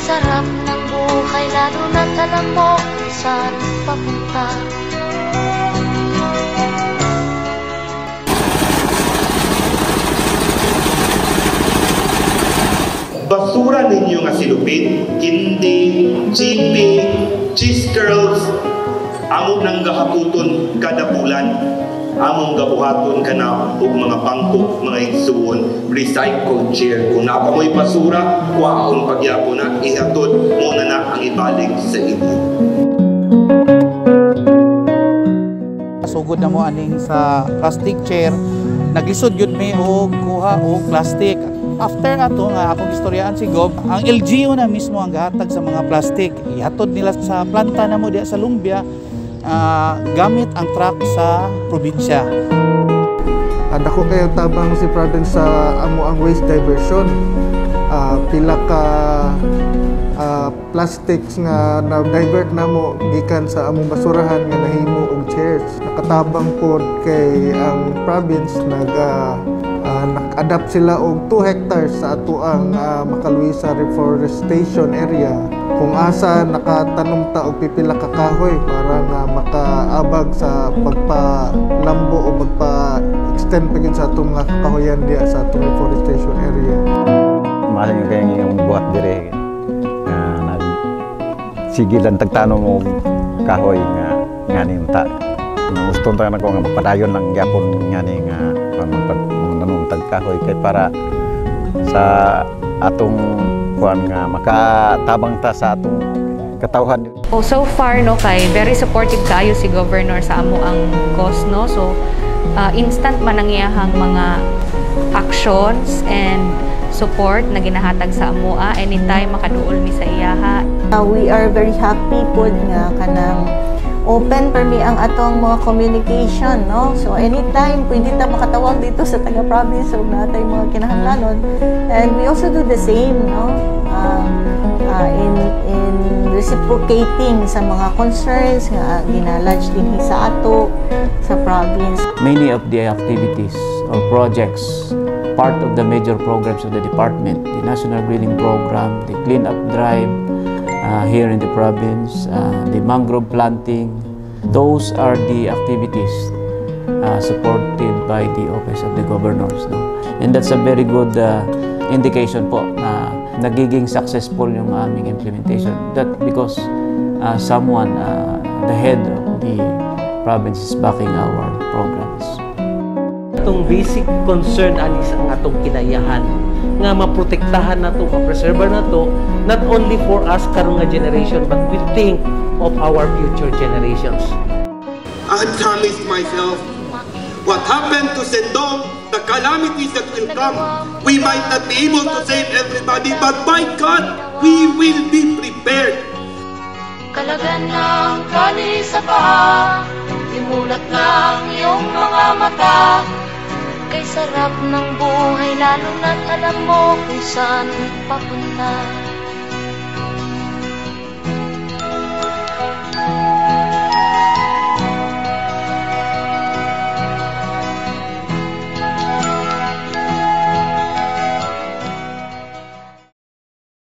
sarap ng buhay, lalo na't alam mo kung saan papunta. Basura ninyo nga silupin, kindi, chipi, cheese curls, among nang gahaputon kada bulan, among gabuhaton ka na og mga bangko, mga igsuon, recycled chair. Kung napamoy basura, kuhaon pagyapo na, ihatod mo na ang ibalik sa inyo. Sugod na mo aning sa plastic chair, naglisod yun may og kuha og plastic. After ato nga akong istoryaan si Gob, ang LGU na mismo ang gahatag sa mga plastic. Ihatod nila sa planta na mo diya sa Lumbia, gamit ang truck sa probinsya. Dako kayo tabang si province sa amo ang waste diversion. Pila ka plastics nga na-divert na mo gikan sa among basurahan nga nahimo og chairs. Nakatabang pod kay ang province nag-adapt sila og 2 hectares sa ato ang Macaluisa Reforestation Area kung asa nakatanom ta og pipila ka kahoy para nga makaabag sa pagpalambo o pagpa-extend pagin sa atong mga kahoyan diya sa atong reforestation area. Maling kayong yung buhat dire sige lang tagtanong mo kahoy nga ngani ta gusto ta na ko nga magpadayon lang gyapon ngani nga magtanong tagkahoy kay para sa atong kuan nga makatabang ta sa atong katawhan. So far no kay very supportive kayo si Governor sa amo ang cause no. So instant man ang iyahang mga actions and support na ginahatag sa amoa anytime makaduol mi sa iyaha. We are very happy pod nga kanang open per mi ang atong mga communication, no? So anytime pwede ta makatawag dito sa taga-province o natay mga kinahanglanon. And we also do the same, no? In reciprocating sa mga concerns nga ginalodge din sa ato sa province. Many of the activities or projects part of the major programs of the department, the National Greening Program, the Clean Up Drive here in the province, the mangrove planting, those are the activities supported by the Office of the Governors. No? And that's a very good indication po na nagiging successful yung aming implementation. That because someone, the head of the province is backing our programs. Itong basic concern ani sa atong kinayahan nga maprotektahan nato, ma-preserve nato not only for us karong nga generation but we think of our future generations. I promised myself what happened to Sendong, the calamities that will come, we might not be able to save everybody, but by God, we will be prepared. Kalagan ng kali sa paa, imulat ng iyong mga mata. Kay sarap ng buhay, lalo na't alam mo kung saan papunta.